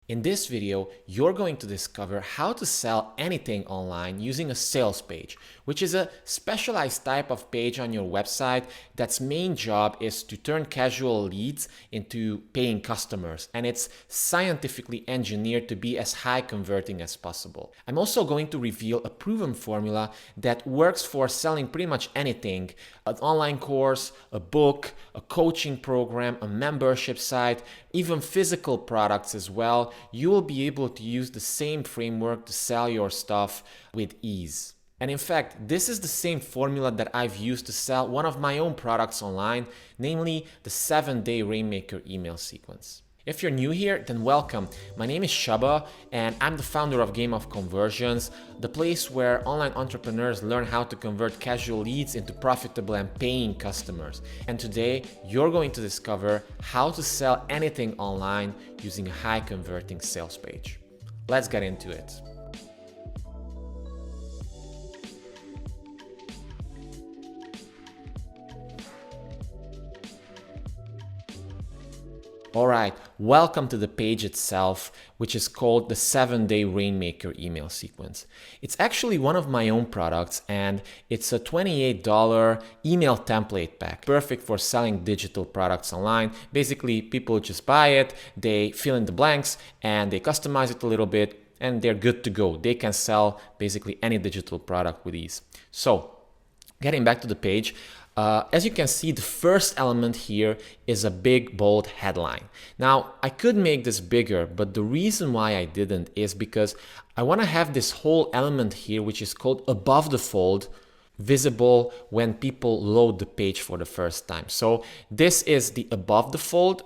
In this video, you're going to discover how to sell anything online using a sales page, which is a specialized type of page on your website that's main job is to turn casual leads into paying customers, and it's scientifically engineered to be as high converting as possible. I'm also going to reveal a proven formula that works for selling pretty much anything: an online course, a book, a coaching program, a membership site, even physical products as well. You will be able to use the same framework to sell your stuff with ease. And in fact, this is the same formula that I've used to sell one of my own products online, namely the 7-day Rainmaker email sequence. If you're new here, then welcome. My name is Shaba, and I'm the founder of Game of Conversions, the place where online entrepreneurs learn how to convert casual leads into profitable and paying customers. And today, you're going to discover how to sell anything online using a high converting sales page. Let's get into it. Alright, welcome to the page itself, which is called the 7-day Rainmaker email sequence. It's actually one of my own products, and it's a $28 email template pack, perfect for selling digital products online. Basically, people just buy it, they fill in the blanks, and they customize it a little bit, and they're good to go. They can sell basically any digital product with ease. So, getting back to the page, as you can see, the first element here is a big bold headline. Now, I could make this bigger, but the reason why I didn't is because I want to have this whole element here, which is called above the fold, visible when people load the page for the first time. So this is the above the fold,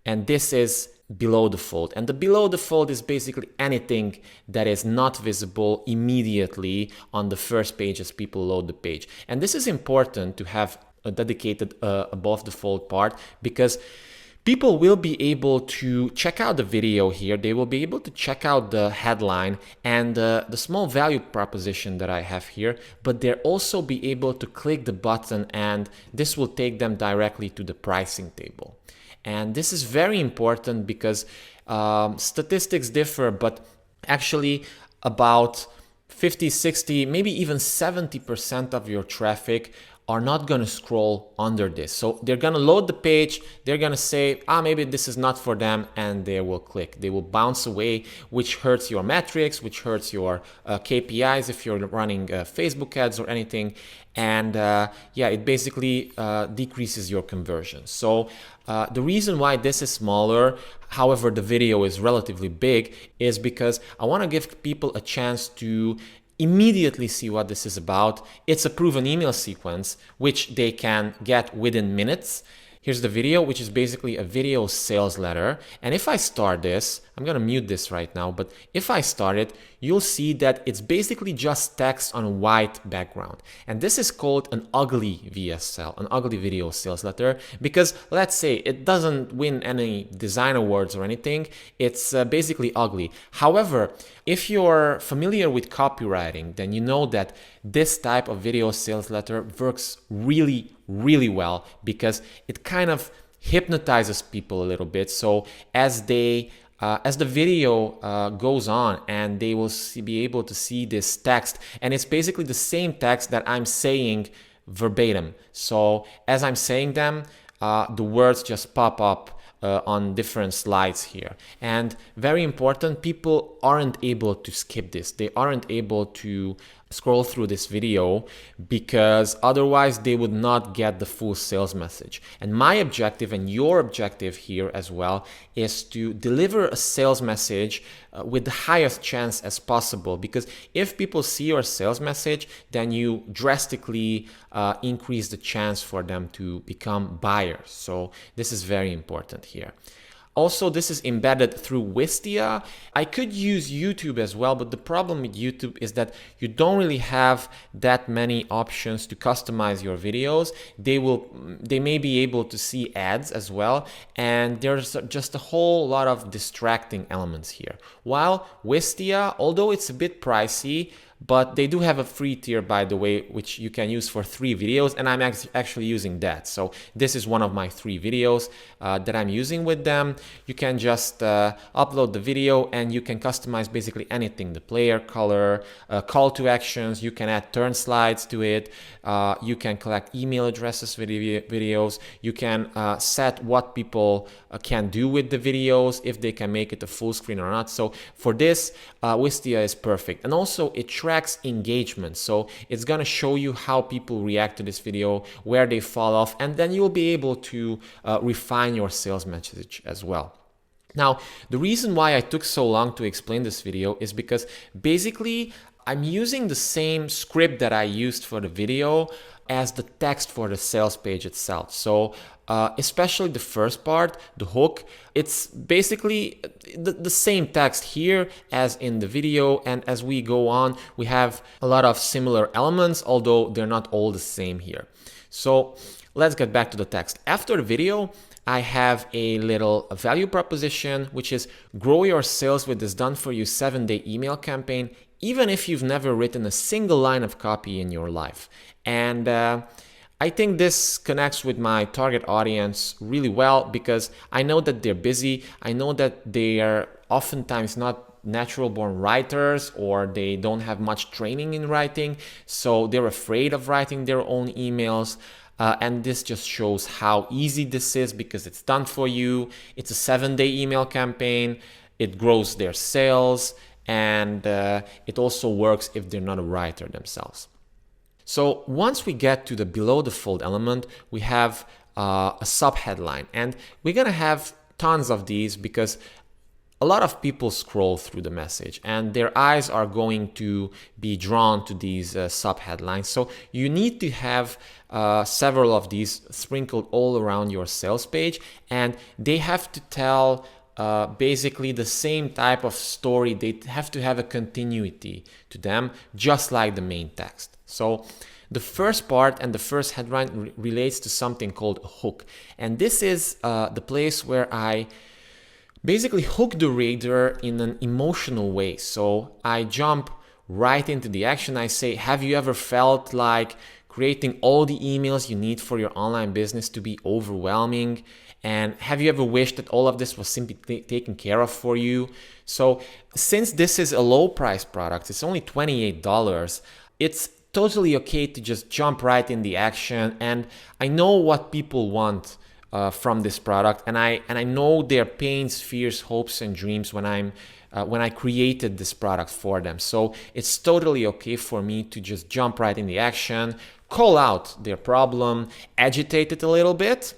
and this is below the fold. And the below the fold is basically anything that is not visible immediately on the first page as people load the page. And this is important to have a dedicated above the fold part, because people will be able to check out the video here. They will be able to check out the headline and the small value proposition that I have here, but they'll also be able to click the button, and this will take them directly to the pricing table. And this is very important because statistics differ, but actually about 50, 60, maybe even 70% of your traffic are not going to scroll under this. So they're going to load the page, they're going to say, maybe this is not for them, and they will click. They will bounce away, which hurts your metrics, which hurts your KPIs if you're running Facebook ads or anything. And it basically decreases your conversion. So the reason why this is smaller, however the video is relatively big, is because I want to give people a chance to immediately see what this is about. It's a proven email sequence, which they can get within minutes. Here's the video, which is basically a video sales letter. And if I start this, I'm going to mute this right now, but if I start it, you'll see that it's basically just text on a white background. And this is called an ugly VSL, an ugly video sales letter, because let's say it doesn't win any design awards or anything. It's basically ugly. However, if you're familiar with copywriting, then you know that this type of video sales letter works really, really well, because it kind of hypnotizes people a little bit. So as the video goes on, and they will be able to see this text, and it's basically the same text that I'm saying verbatim. So as I'm saying them, the words just pop up on different slides here. And very important, people aren't able to skip this. They aren't able to scroll through this video, because otherwise they would not get the full sales message. And my objective, and your objective here as well, is to deliver a sales message with the highest chance as possible, because if people see your sales message, then you drastically increase the chance for them to become buyers. So this is very important here. Also, this is embedded through Wistia. I could use YouTube as well, but the problem with YouTube is that you don't really have that many options to customize your videos. They may be able to see ads as well, and there's just a whole lot of distracting elements here. While Wistia, although it's a bit pricey, but they do have a free tier, by the way, which you can use for 3 videos, and I'm actually using that. So this is one of my 3 videos that I'm using with them. You can just upload the video and you can customize basically anything: the player, color, call to actions. You can add turn slides to it. You can collect email addresses with videos. You can set what people can do with the videos, if they can make it a full screen or not. So for this, Wistia is perfect. And also it tracks engagement. So it's going to show you how people react to this video, where they fall off, and then you'll be able to refine your sales message as well. Now, the reason why I took so long to explain this video is because basically I'm using the same script that I used for the video as the text for the sales page itself. So especially the first part, the hook, it's basically the same text here as in the video. And as we go on, we have a lot of similar elements, although they're not all the same here. So let's get back to the text. After the video, I have a little value proposition, which is grow your sales with this done-for-you 7-day email campaign, even if you've never written a single line of copy in your life. And I think this connects with my target audience really well, because I know that they're busy. I know that they are oftentimes not natural born writers, or they don't have much training in writing, so they're afraid of writing their own emails. And this just shows how easy this is, because it's done for you. It's a 7-day email campaign. It grows their sales, and it also works if they're not a writer themselves. So once we get to the below the fold element, we have a subheadline, and we're gonna have tons of these because a lot of people scroll through the message and their eyes are going to be drawn to these subheadlines. So you need to have several of these sprinkled all around your sales page, and they have to tell basically the same type of story. They have to have a continuity to them, just like the main text. So the first part and the first headline relates to something called a hook. And this is the place where I basically hook the reader in an emotional way. So I jump right into the action. I say, have you ever felt like creating all the emails you need for your online business to be overwhelming? And have you ever wished that all of this was simply taken care of for you? So since this is a low price product, it's only $28, it's totally okay to just jump right in the action. And I know what people want from this product, and I know their pains, fears, hopes, and dreams when I created this product for them. So it's totally okay for me to just jump right in the action, call out their problem, agitate it a little bit.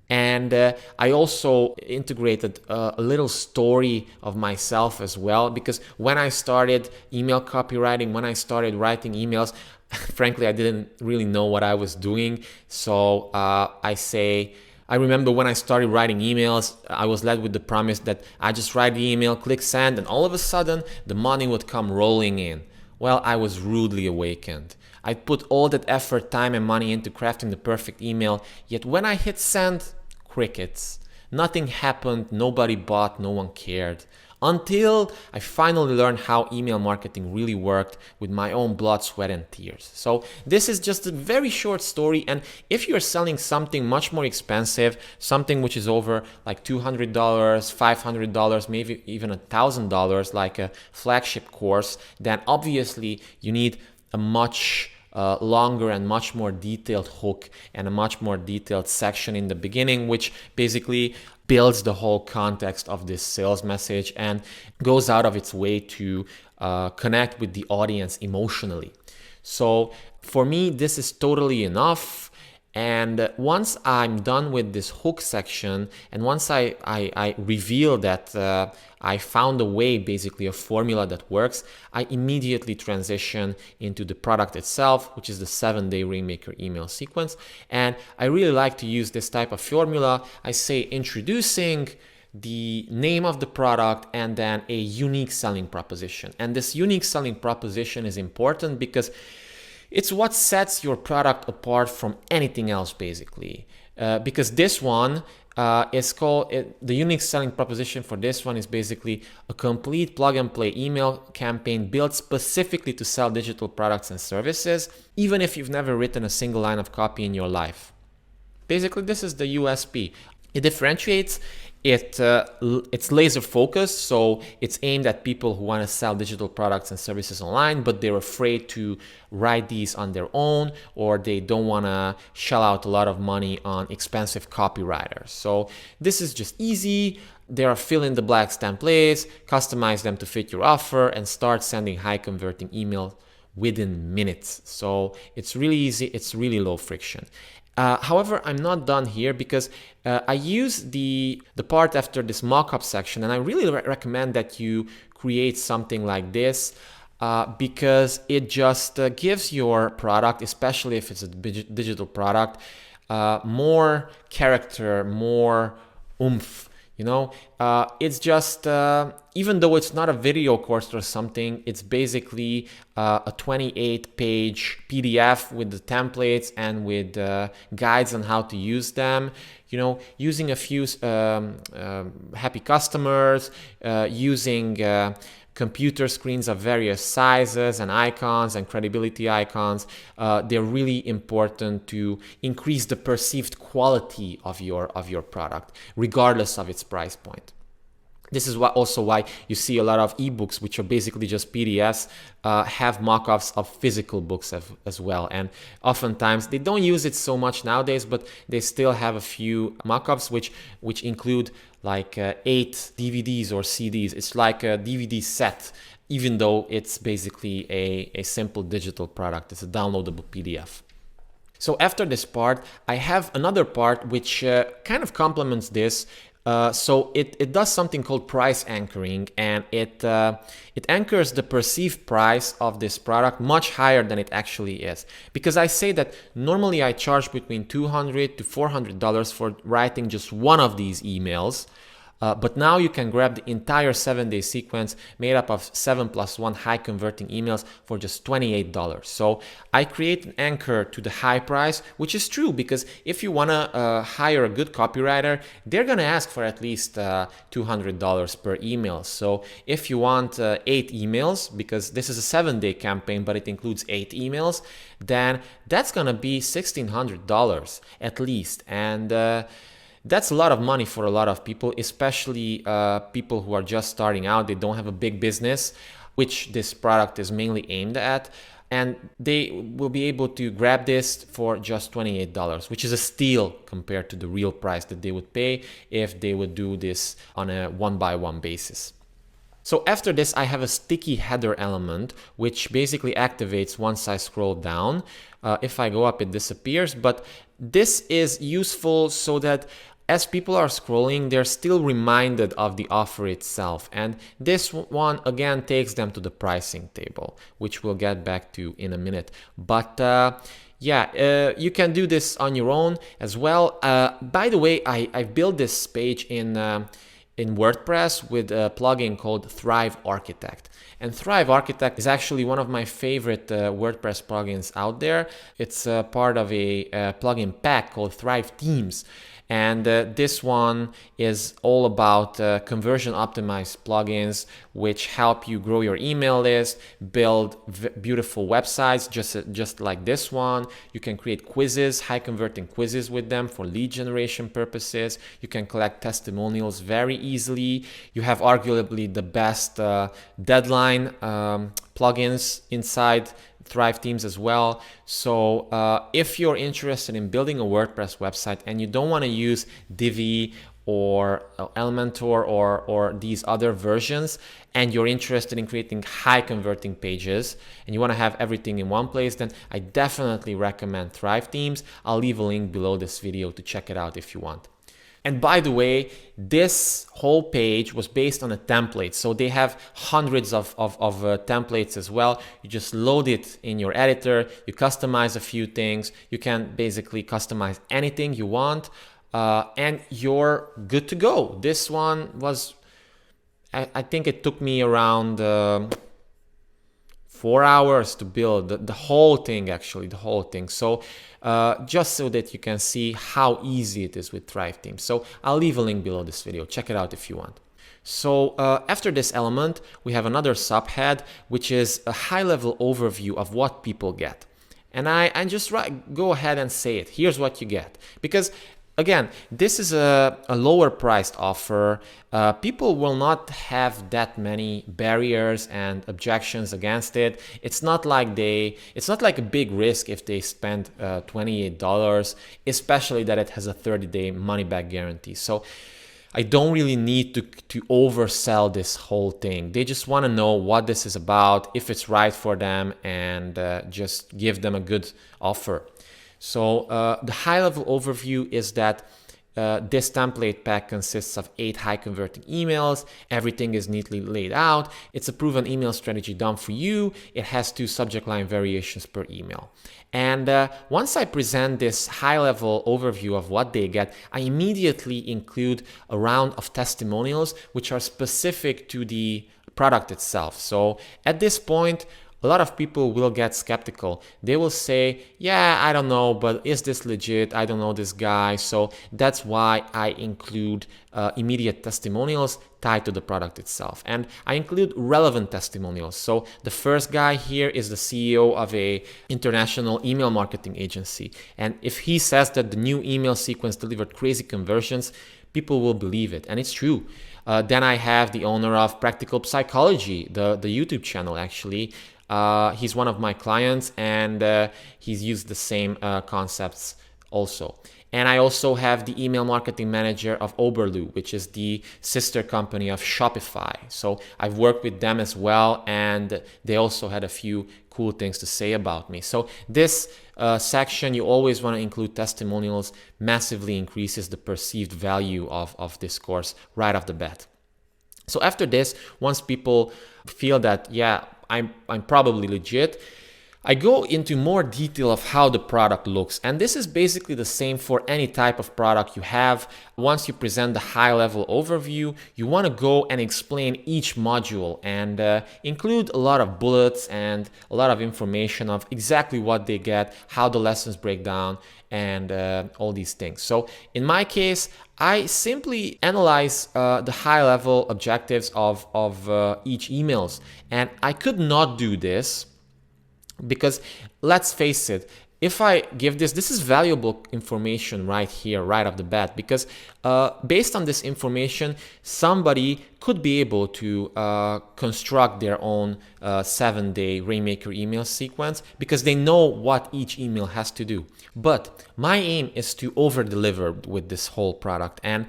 And I also integrated a little story of myself as well, because when I started email copywriting, when I started writing emails, frankly, I didn't really know what I was doing. So I remember when I started writing emails, I was led with the promise that I just write the email, click send, and all of a sudden the money would come rolling in. Well, I was rudely awakened. I put all that effort, time, and money into crafting the perfect email, yet when I hit send, crickets. Nothing happened, nobody bought, no one cared. Until I finally learned how email marketing really worked with my own blood, sweat, and tears. So this is just a very short story, and if you're selling something much more expensive, something which is over like $200, $500, maybe even $1,000, like a flagship course, then obviously you need a much longer and much more detailed hook and a much more detailed section in the beginning, which basically builds the whole context of this sales message and goes out of its way to connect with the audience emotionally. So for me, this is totally enough. And once I'm done with this hook section, and once I reveal that I found a way, basically a formula that works, I immediately transition into the product itself, which is the 7-day Rainmaker email sequence. And I really like to use this type of formula. I say introducing, the name of the product, and then a unique selling proposition. And this unique selling proposition is important because it's what sets your product apart from anything else, basically. Because this one The unique selling proposition for this one is basically a complete plug and play email campaign built specifically to sell digital products and services, even if you've never written a single line of copy in your life. Basically, this is the USP. It differentiates. It's laser focused, so it's aimed at people who want to sell digital products and services online, but they're afraid to write these on their own, or they don't want to shell out a lot of money on expensive copywriters. So this is just easy. There are fill in the blanks templates, customize them to fit your offer, and start sending high converting emails within minutes. So it's really easy, it's really low friction. However, I'm not done here because I use the part after this mockup section, and I really recommend that you create something like this because it just gives your product, especially if it's a digital product, more character, more oomph. It's just, even though it's not a video course or something, it's basically a 28-page PDF with the templates and with guides on how to use them. Using a few happy customers, using computer screens of various sizes and icons and credibility icons. They're really important to increase the perceived quality of your product, regardless of its price point. This is also why you see a lot of ebooks, which are basically just PDFs, have mock-ups of physical books as well. And oftentimes they don't use it so much nowadays, but they still have a few mock-ups which include like 8 DVDs or CDs. It's like a DVD set, even though it's basically a simple digital product. It's a downloadable PDF. So after this part, I have another part which kind of complements this. So it does something called price anchoring, and it anchors the perceived price of this product much higher than it actually is. Because I say that normally I charge between $200 to $400 for writing just one of these emails. But now you can grab the entire 7-day sequence made up of 7+1 high converting emails for just $28. So I create an anchor to the high price, which is true because if you want to hire a good copywriter, they're going to ask for at least $200 per email. So if you want 8 emails, because this is a 7-day campaign, but it includes 8 emails, then that's going to be $1,600 at least. And that's a lot of money for a lot of people, especially people who are just starting out. They don't have a big business, which this product is mainly aimed at. And they will be able to grab this for just $28, which is a steal compared to the real price that they would pay if they would do this on a one-by-one basis. So after this, I have a sticky header element, which basically activates once I scroll down. If I go up, it disappears. But this is useful so that as people are scrolling, they're still reminded of the offer itself. And this one, again, takes them to the pricing table, which we'll get back to in a minute. But you can do this on your own as well. By the way, I built this page in WordPress with a plugin called Thrive Architect. And Thrive Architect is actually one of my favorite WordPress plugins out there. It's part of a plugin pack called ThriveThemes. And this one is all about conversion optimized plugins, which help you grow your email list, build beautiful websites, just like this one. You can create quizzes, high converting quizzes with them for lead generation purposes. You can collect testimonials very easily. You have arguably the best deadline plugins inside ThriveThemes as well. So if you're interested in building a WordPress website and you don't want to use Divi or Elementor or these other versions, and you're interested in creating high converting pages and you want to have everything in one place, then I definitely recommend ThriveThemes. I'll leave a link below this video to check it out if you want. And by the way, this whole page was based on a template. So they have hundreds of templates as well. You just load it in your editor, you customize a few things. You can basically customize anything you want, and you're good to go. This one was, I think it took me around 4 hours to build the whole thing, actually, the whole thing. So just so that you can see how easy it is with ThriveThemes. So I'll leave a link below this video. Check it out if you want. So after this element, we have another subhead, which is a high-level overview of what people get. And I just go ahead and say it. Here's what you get. Because again, this is a lower priced offer. People will not have that many barriers and objections against it. It's not like a big risk if they spend $28, especially that it has a 30-day money-back guarantee. So I don't really need to oversell this whole thing. They just want to know what this is about, if it's right for them, and just give them a good offer. So the high-level overview is that this template pack consists of 8 high-converting emails. Everything is neatly laid out. It's a proven email strategy done for you. It has 2 subject line variations per email. And once I present this high-level overview of what they get, I immediately include a round of testimonials which are specific to the product itself. So at this point, a lot of people will get skeptical. They will say, yeah, I don't know, but is this legit? I don't know this guy. So that's why I include immediate testimonials tied to the product itself. And I include relevant testimonials. So the first guy here is the CEO of a international email marketing agency. And if he says that the new email sequence delivered crazy conversions, people will believe it. And it's true. Then I have the owner of Practical Psychology, the YouTube channel actually. He's one of my clients, and he's used the same concepts also. And I also have the email marketing manager of Oberlu, which is the sister company of Shopify. So I've worked with them as well, and they also had a few cool things to say about me. So this section, you always want to include testimonials, massively increases the perceived value of this course right off the bat. So after this, once people feel that, yeah, I'm probably legit, I go into more detail of how the product looks. And this is basically the same for any type of product you have. Once you present the high-level overview, you want to go and explain each module and include a lot of bullets and a lot of information of exactly what they get, how the lessons break down, and all these things. So in my case, I simply analyze the high-level objectives of each emails. And I could not do this because, let's face it, if I give this is valuable information right here, right off the bat, because based on this information, somebody could be able to construct their own 7-day Rainmaker email sequence because they know what each email has to do. But my aim is to over-deliver with this whole product. And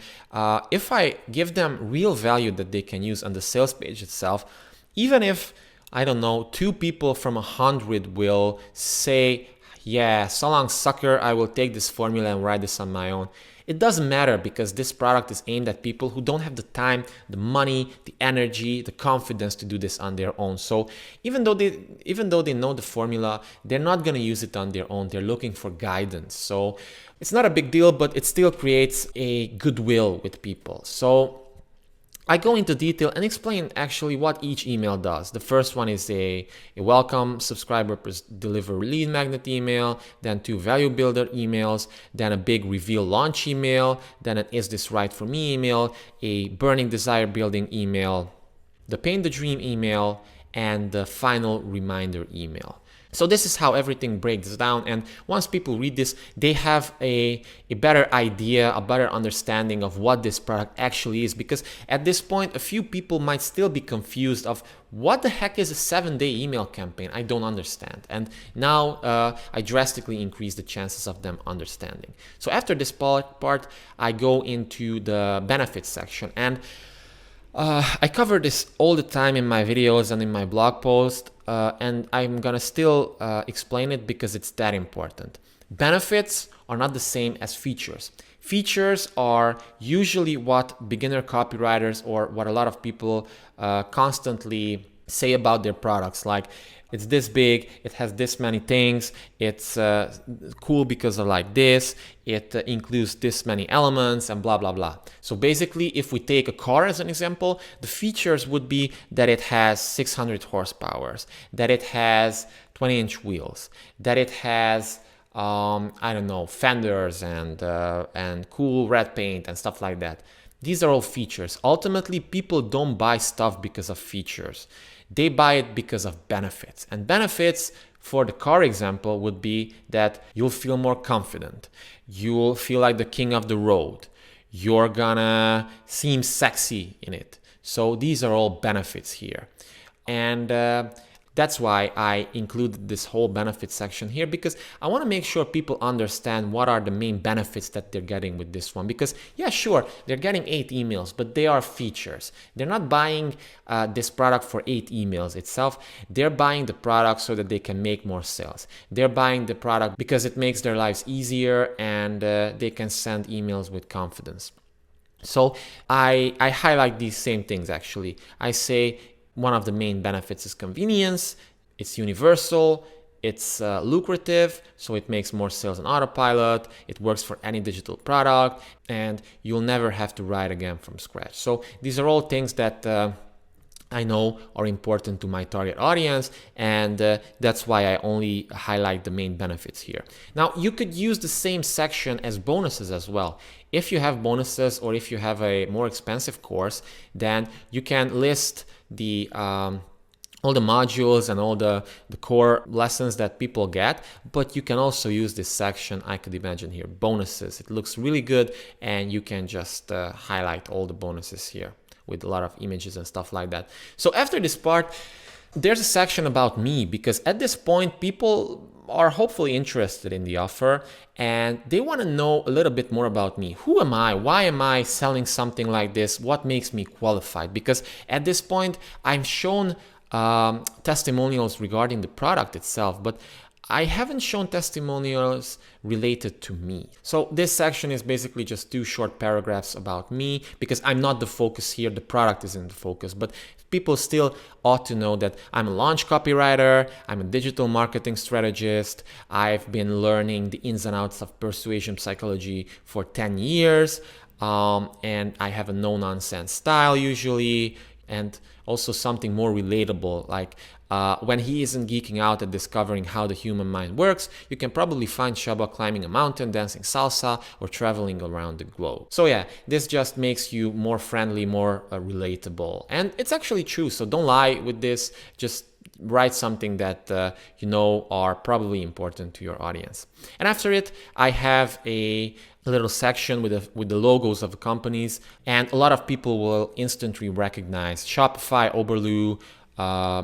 if I give them real value that they can use on the sales page itself, even if, I don't know, 2 people from 100 will say, yeah, so long sucker, I will take this formula and write this on my own. It doesn't matter because this product is aimed at people who don't have the time, the money, the energy, the confidence to do this on their own. So even though they know the formula, they're not going to use it on their own. They're looking for guidance. So it's not a big deal, but it still creates a goodwill with people. So I go into detail and explain actually what each email does. The first one is a welcome subscriber deliver lead magnet email, then 2 value builder emails, then a big reveal launch email, then an is this right for me email, a burning desire building email, the paint the dream email, and the final reminder email. So this is how everything breaks down, and once people read this, they have a better idea, a better understanding of what this product actually is, because at this point, a few people might still be confused of what the heck is a 7-day email campaign? I don't understand. And now I drastically increase the chances of them understanding. So after this part, I go into the benefits section, and I cover this all the time in my videos and in my blog post, and I'm gonna still explain it because it's that important. Benefits are not the same as features. Features are usually what beginner copywriters or what a lot of people constantly say about their products, like it's this big, it has this many things, it's cool because of like this, it includes this many elements, and blah blah blah. So basically, if we take a car as an example, the features would be that it has 600 horsepower, that it has 20-inch wheels, that it has I don't know, fenders and cool red paint and stuff like that. These are all features. Ultimately, people don't buy stuff because of features. They buy it because of benefits. And benefits, for the car example, would be that you'll feel more confident. You'll feel like the king of the road. You're gonna seem sexy in it. So these are all benefits here. And that's why I included this whole benefits section here, because I want to make sure people understand what are the main benefits that they're getting with this one. Because yeah, sure, they're getting 8 emails, but they are features. They're not buying this product for 8 emails itself. They're buying the product so that they can make more sales. They're buying the product because it makes their lives easier, and they can send emails with confidence. So I highlight these same things actually. I say, one of the main benefits is convenience, it's universal, it's lucrative, so it makes more sales on autopilot, it works for any digital product, and you'll never have to write again from scratch. So these are all things that I know are important to my target audience, and that's why I only highlight the main benefits here. Now, you could use the same section as bonuses as well. If you have bonuses, or if you have a more expensive course, then you can list the all the modules and all the core lessons that people get, but you can also use this section, I could imagine here, bonuses. It looks really good, and you can just highlight all the bonuses here with a lot of images and stuff like that. So after this part, there's a section about me, because at this point, people are hopefully interested in the offer, and they want to know a little bit more about me. Who am I? Why am I selling something like this? What makes me qualified? Because at this point, I'm shown testimonials regarding the product itself, but I haven't shown testimonials related to me. So this section is basically just 2 short paragraphs about me, because I'm not the focus here, the product is in the focus, but people still ought to know that I'm a launch copywriter, I'm a digital marketing strategist, I've been learning the ins and outs of persuasion psychology for 10 years, and I have a no-nonsense style usually, and also something more relatable, like when he isn't geeking out at discovering how the human mind works, you can probably find Shaba climbing a mountain, dancing salsa, or traveling around the globe. So yeah, this just makes you more friendly, more relatable. And it's actually true, so don't lie with this. Just write something that you know are probably important to your audience. And after it, I have a little section with the logos of the companies, and a lot of people will instantly recognize Shopify, Oberloo,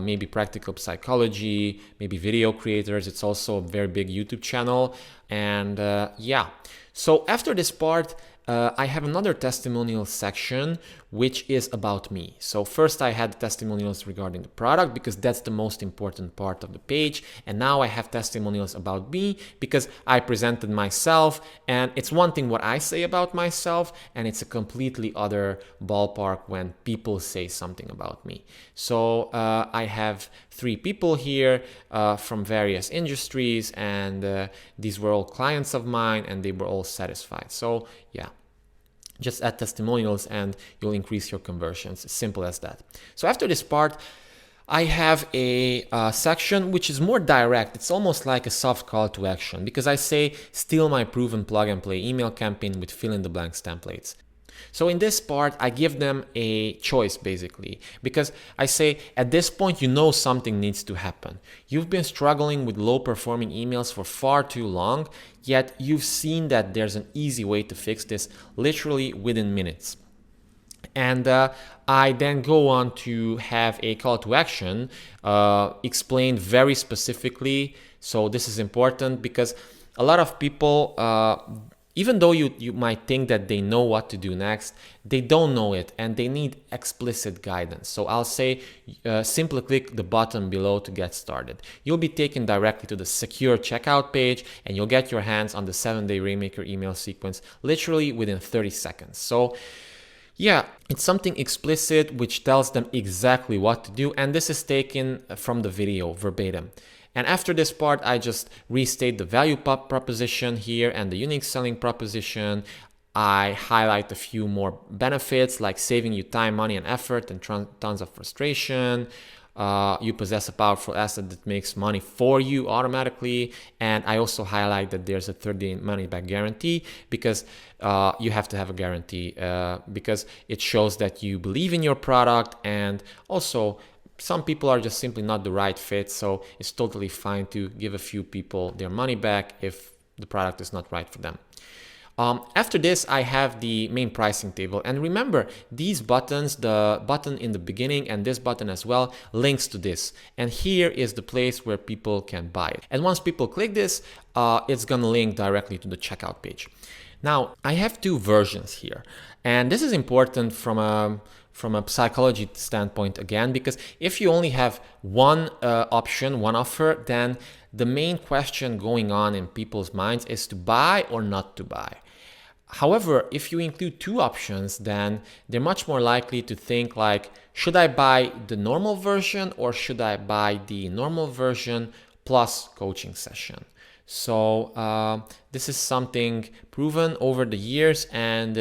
maybe Practical Psychology, maybe video creators. It's also a very big YouTube channel. And yeah, so after this part, I have another testimonial section, which is about me. So first I had testimonials regarding the product, because that's the most important part of the page. And now I have testimonials about me, because I presented myself, and it's one thing what I say about myself, and it's a completely other ballpark when people say something about me. So I have 3 people here from various industries, and these were all clients of mine, and they were all satisfied. So yeah, just add testimonials and you'll increase your conversions. As simple as that. So after this part, I have a section which is more direct. It's almost like a soft call to action, because I say, steal my proven plug and play email campaign with fill in the blanks templates. So in this part, I give them a choice basically, because I say, at this point, you know something needs to happen. You've been struggling with low performing emails for far too long, yet you've seen that there's an easy way to fix this literally within minutes. And I then go on to have a call to action explained very specifically. So this is important, because a lot of people, even though you might think that they know what to do next, they don't know it, and they need explicit guidance. So I'll say, simply click the button below to get started. You'll be taken directly to the secure checkout page, and you'll get your hands on the 7-day Rainmaker email sequence literally within 30 seconds. So Yeah, it's something explicit which tells them exactly what to do, and this is taken from the video verbatim. And after this part, I just restate the value proposition here and the unique selling proposition. I highlight a few more benefits like saving you time, money, and effort and tons of frustration. You possess a powerful asset that makes money for you automatically. And I also highlight that there's a 30-day money-back guarantee because you have to have a guarantee because it shows that you believe in your product, and also some people are just simply not the right fit. So it's totally fine to give a few people their money back if the product is not right for them. After this, I have the main pricing table. And remember, these buttons, the button in the beginning and this button as well, links to this. And here is the place where people can buy it. And once people click this, it's going to link directly to the checkout page. Now, I have two versions here. And this is important from a psychology standpoint again, because if you only have one option, one offer, then the main question going on in people's minds is to buy or not to buy. However, if you include two options, then they're much more likely to think like, should I buy the normal version or should I buy the normal version plus coaching session? So this is something proven over the years, and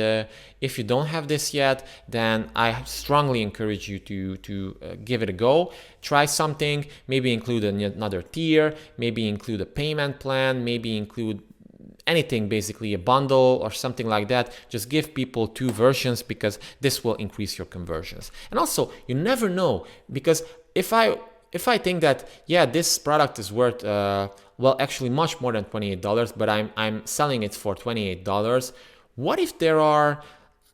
if you don't have this yet, then I strongly encourage you to give it a go. Try something, maybe include another tier, maybe include a payment plan, maybe include anything, basically a bundle or something like that. Just give people two versions because this will increase your conversions. And also, you never know, because if I think that, yeah, this product is worth well, actually much more than $28, but I'm selling it for $28. What if there are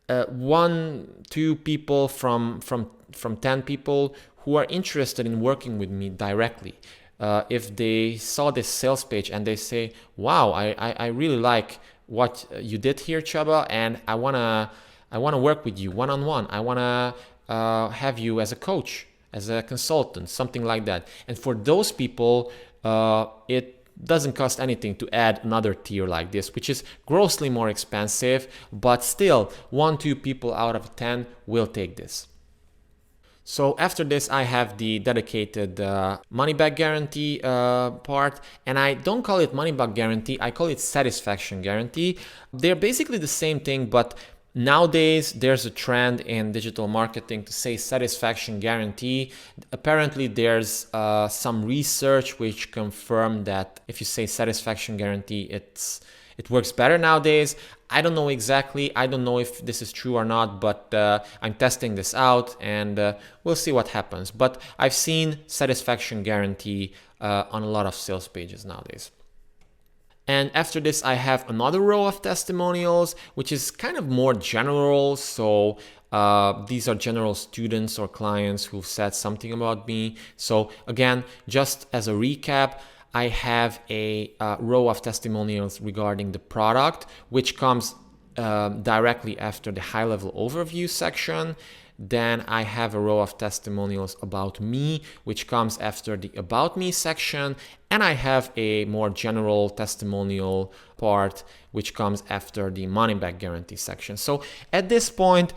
1-2 people from 10 people who are interested in working with me directly? If they saw this sales page and they say, wow, I really like what you did here, Csaba, and I wanna work with you one-on-one. I wanna have you as a coach, as a consultant, something like that. And for those people, it doesn't cost anything to add another tier like this, which is grossly more expensive, but still 1-2 people out of 10 will take this. So after this, I have the dedicated money-back guarantee part, and I don't call it money-back guarantee, I call it satisfaction guarantee. They're basically the same thing, but nowadays there's a trend in digital marketing to say satisfaction guarantee. Apparently there's some research which confirmed that if you say satisfaction guarantee, it works better nowadays. I don't know exactly. I don't know if this is true or not, but I'm testing this out, and we'll see what happens. But I've seen satisfaction guarantee on a lot of sales pages nowadays. And after this, I have another row of testimonials, which is kind of more general. So these are general students or clients who've said something about me. So again, just as a recap, I have a row of testimonials regarding the product, which comes directly after the high-level overview section. Then I have a row of testimonials about me, which comes after the About Me section. And I have a more general testimonial part, which comes after the Money Back Guarantee section. So at this point,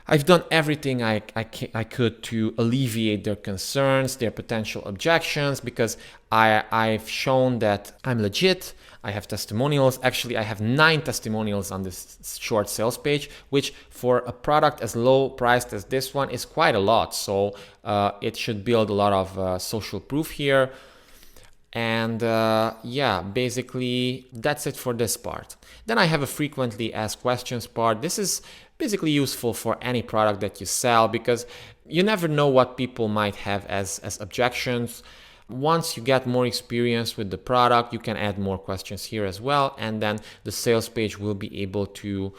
I've done everything I could to alleviate their concerns, their potential objections, because I've shown that I'm legit. I have testimonials. Actually, I have 9 testimonials on this short sales page, which for a product as low priced as this one is quite a lot. So it should build a lot of social proof here. And yeah, basically that's it for this part. Then I have a frequently asked questions part. This is basically useful for any product that you sell, because you never know what people might have as objections. Once you get more experience with the product, you can add more questions here as well, and then the sales page will be able to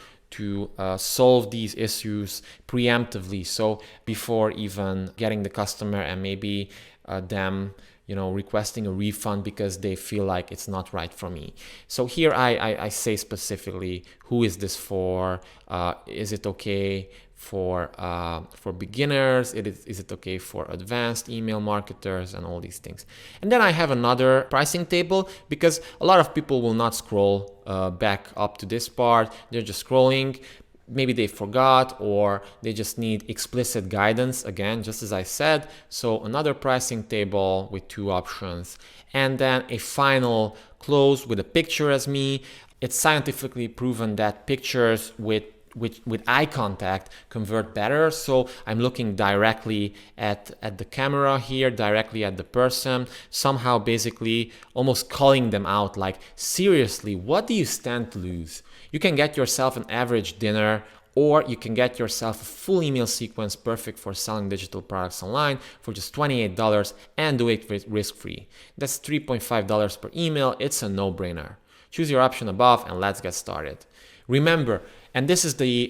solve these issues preemptively. So before even getting the customer and maybe them requesting a refund because they feel like it's not right for me. So here I say specifically, who is this for? Is it okay for beginners? Is it okay for advanced email marketers and all these things? And then I have another pricing table, because a lot of people will not scroll back up to this part. They're just scrolling. maybe they forgot, or they just need explicit guidance, again, just as I said. So another pricing table with 2 options, and then a final close with a picture as me. It's scientifically proven that pictures with eye contact convert better. So I'm looking directly at the camera here, directly at the person, somehow basically almost calling them out, like, seriously, what do you stand to lose? You can get yourself an average dinner, or you can get yourself a full email sequence perfect for selling digital products online for just $28 and do it risk-free. That's $3.5 per email. It's a no-brainer. Choose your option above and let's get started. Remember, and this is the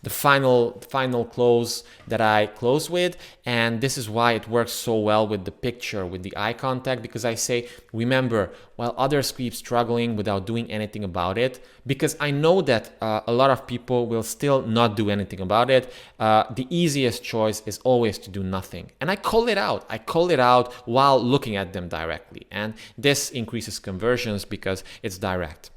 final close that I close with, and this is why it works so well with the picture, with the eye contact, because I say, remember, while others keep struggling without doing anything about it, because I know that a lot of people will still not do anything about it, the easiest choice is always to do nothing. And I call it out. I call it out while looking at them directly, and this increases conversions because it's direct.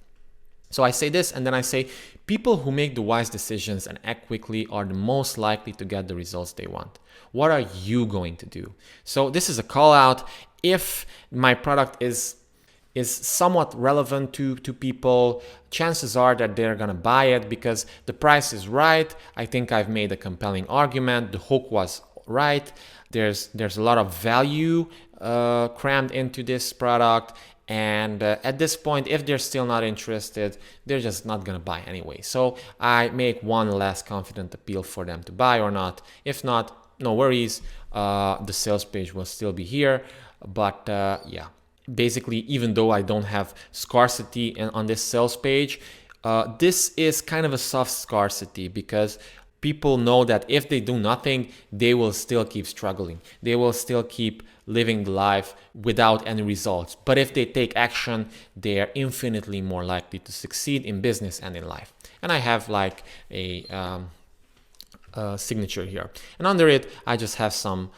So I say this, and then I say, people who make the wise decisions and act quickly are the most likely to get the results they want. What are you going to do? So this is a call out. If my product is somewhat relevant to people, chances are that they're gonna buy it because the price is right. I think I've made a compelling argument. The hook was right. There's a lot of value crammed into this product. And at this point, if they're still not interested, they're just not going to buy anyway. So I make one less confident appeal for them to buy or not. If not, no worries. The sales page will still be here. But yeah, basically, even though I don't have scarcity on this sales page, this is kind of a soft scarcity because people know that if they do nothing, they will still keep struggling. They will still keep living the life without any results. But if they take action, they are infinitely more likely to succeed in business and in life. And I have like a signature here. And under it, I just have some,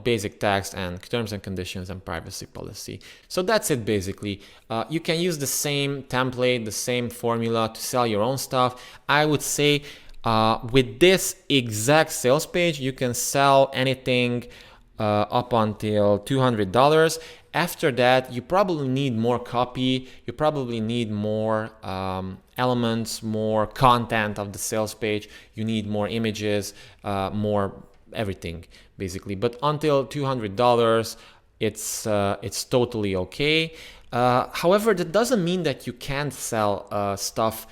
basic text and terms and conditions and privacy policy. So that's it basically. You can use the same template, the same formula to sell your own stuff. I would say with this exact sales page, you can sell anything up until $200. After that, you probably need more copy. You probably need more elements, more content of the sales page. You need more images, more everything basically. But until $200, it's totally okay. However, that doesn't mean that you can't sell stuff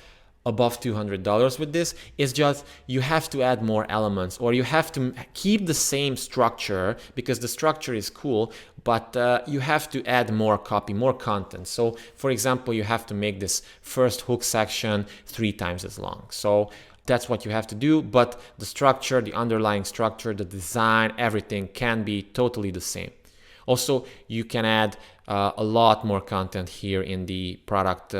above $200 with this. It's just you have to add more elements, or you have to keep the same structure because the structure is cool, but you have to add more copy, more content. So for example, you have to make this first hook section 3 times as long. So that's what you have to do, but the structure, the underlying structure, the design, everything can be totally the same. Also, you can add a lot more content here in the product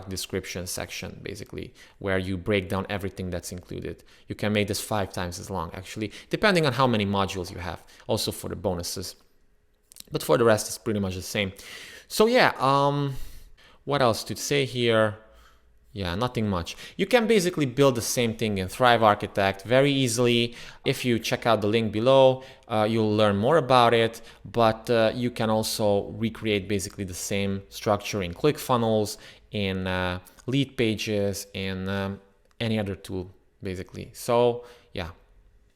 description section, basically, where you break down everything that's included. You can make this 5 times as long, actually, depending on how many modules you have, also for the bonuses. But for the rest, it's pretty much the same. So yeah, what else to say here? Yeah, nothing much. You can basically build the same thing in Thrive Architect very easily. If you check out the link below, you'll learn more about it, but you can also recreate basically the same structure in ClickFunnels, in lead pages, in any other tool, basically. So yeah,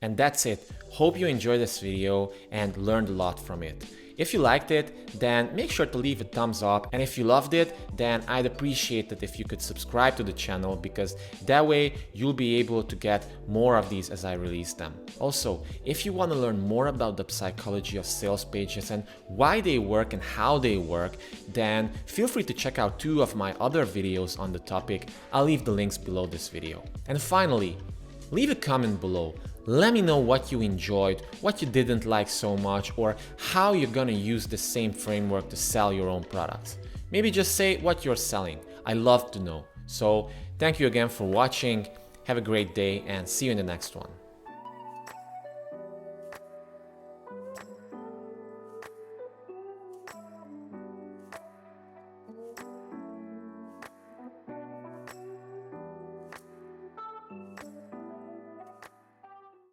and that's it. Hope you enjoyed this video and learned a lot from it. If you liked it, then make sure to leave a thumbs up, and if you loved it, then I'd appreciate it if you could subscribe to the channel, because that way you'll be able to get more of these as I release them. Also, if you want to learn more about the psychology of sales pages and why they work and how they work, then feel free to check out 2 of my other videos on the topic. I'll leave the links below this video. And finally, leave a comment below. Let me know what you enjoyed, what you didn't like so much, or how you're gonna use the same framework to sell your own products. Maybe just say what you're selling. I love to know. So thank you again for watching. Have a great day and see you in the next one.